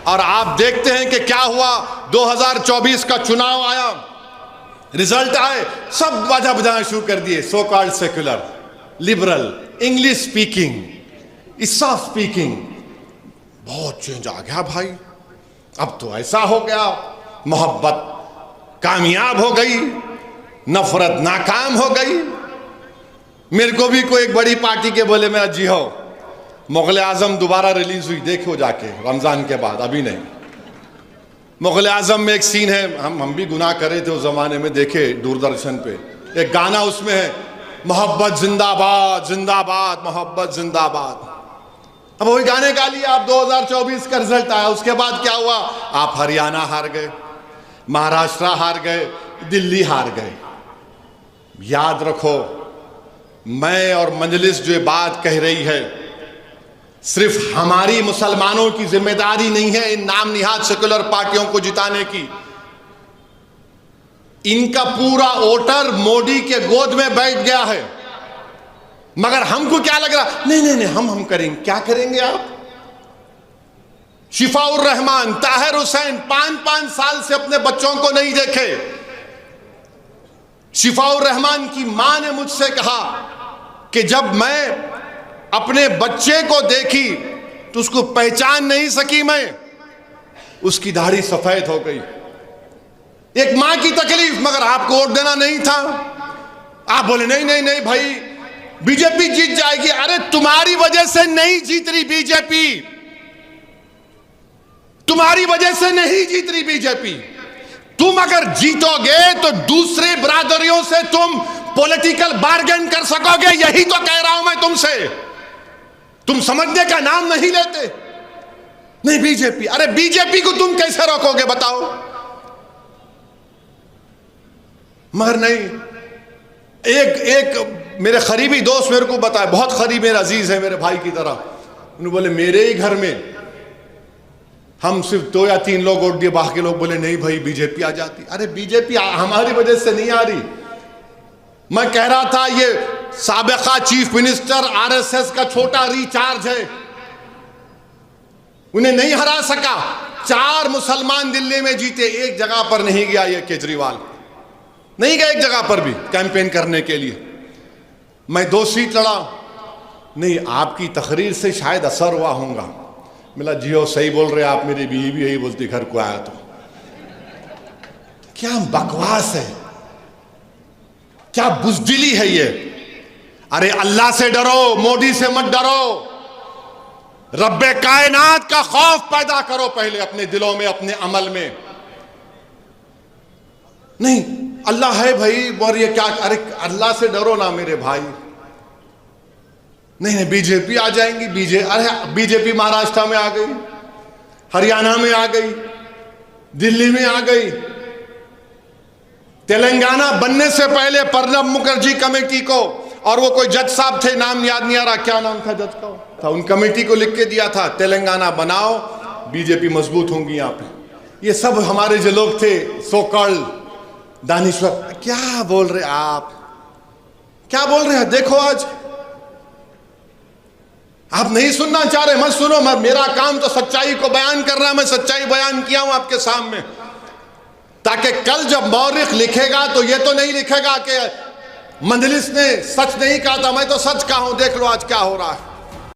और आप देखते हैं कि क्या हुआ। 2024 का चुनाव आया, रिजल्ट आए, सब बाजा बजाना शुरू कर दिए। So called secular, liberal, English speaking, ईसा स्पीकिंग। बहुत चेंज आ गया भाई। अब तो ऐसा हो गया, मोहब्बत कामयाब हो गई, नफरत नाकाम हो गई। मेरे को भी कोई एक बड़ी पार्टी के बोले मेरा जी हो, मुगल आजम दोबारा रिलीज हुई, देखो जाके रमजान के बाद, अभी नहीं। मुगल आजम में एक सीन है, हम भी गुनाह करे थे उस जमाने में, देखे दूरदर्शन पे एक गाना, उसमें है मोहब्बत जिंदाबाद जिंदाबाद मोहब्बत जिंदाबाद। अब वही गाने गा लिए आप। 2024 का रिजल्ट आया, उसके बाद क्या हुआ? आप हरियाणा हार गए, महाराष्ट्र हार गए, दिल्ली हार गए। याद रखो, मैं और मजलिस जो बात कह रही है, सिर्फ हमारी मुसलमानों की जिम्मेदारी नहीं है इन नाम निहाद सेकुलर पार्टियों को जिताने की। इनका पूरा वोटर मोदी के गोद में बैठ गया है। मगर हमको क्या लग रहा, नहीं नहीं नहीं, हम करेंगे। क्या करेंगे आप? शिफाउर रहमान, ताहिर हुसैन 5-5 साल से अपने बच्चों को नहीं देखे। शिफाउर रहमान की मां ने मुझसे कहा कि जब मैं अपने बच्चे को देखी तो उसको पहचान नहीं सकी मैं, उसकी दाढ़ी सफेद हो गई। एक मां की तकलीफ, मगर आपको वोट देना नहीं था। आप बोले नहीं नहीं नहीं भाई, बीजेपी जीत जाएगी। अरे तुम्हारी वजह से नहीं जीत रही बीजेपी, तुम्हारी वजह से नहीं जीत रही बीजेपी। तुम अगर जीतोगे तो दूसरी बिरादरियों से तुम पॉलिटिकल बार्गेन कर सकोगे। यही तो कह रहा हूं मैं तुमसे। तुम समझने का नाम नहीं लेते। नहीं बीजेपी, अरे बीजेपी को तुम कैसे रोकोगे बताओ? मगर नहीं। एक मेरे करीबी दोस्त मेरे को बताया, बहुत करीब, मेरे अजीज है, मेरे भाई की तरह। उन्होंने बोले मेरे ही घर में हम सिर्फ 2 या 3 लोग वोट दिए, बाकी लोग बोले नहीं भाई बीजेपी आ जाती। अरे बीजेपी हमारी वजह से नहीं आ रही। मैं कह रहा था ये साबिका चीफ मिनिस्टर आरएसएस का छोटा रिचार्ज है, उन्हें नहीं हरा सका। 4 मुसलमान दिल्ली में जीते, एक जगह पर नहीं गया ये केजरीवाल, नहीं गया एक जगह पर भी कैंपेन करने के लिए। मैं 2 सीट लड़ा, नहीं आपकी तकरीर से शायद असर हुआ होगा। मिला जियो सही बोल रहे आप, मेरी बीवी भी यही बोलती घर को आया तो। क्या बकवास है, क्या बुज़दिली है ये। अरे अल्लाह से डरो, मोदी से मत डरो। रब्बे कायनात का खौफ पैदा करो पहले अपने दिलों में, अपने अमल में। नहीं अल्लाह है भाई, और ये क्या, अरे अल्लाह से डरो ना मेरे भाई। नहीं नहीं बीजेपी आ जाएंगी, अरे बीजेपी महाराष्ट्र में आ गई, हरियाणा में आ गई, दिल्ली में आ गई। तेलंगाना बनने से पहले प्रणब मुखर्जी कमेटी को, और वो कोई जज साहब थे, नाम याद नहीं आ रहा, क्या नाम था जज का था, उन कमेटी को लिख के दिया था तेलंगाना बनाओ, बीजेपी मजबूत होंगी यहाँ पे। ये सब हमारे जो लोग थे सो कॉल्ड दानिश्वर। क्या बोल रहे आप, क्या बोल रहे हैं? देखो आज आप नहीं सुनना चाह रहे, मत सुनो। मेरा काम तो सच्चाई को बयान करना है। मैं सच्चाई बयान किया हूं आपके सामने, ताकि कल जब मौरिख लिखेगा तो ये तो नहीं लिखेगा कि मंजलिस ने सच नहीं कहा था। मैं तो सच कहा हूं, देख लो आज क्या हो रहा है।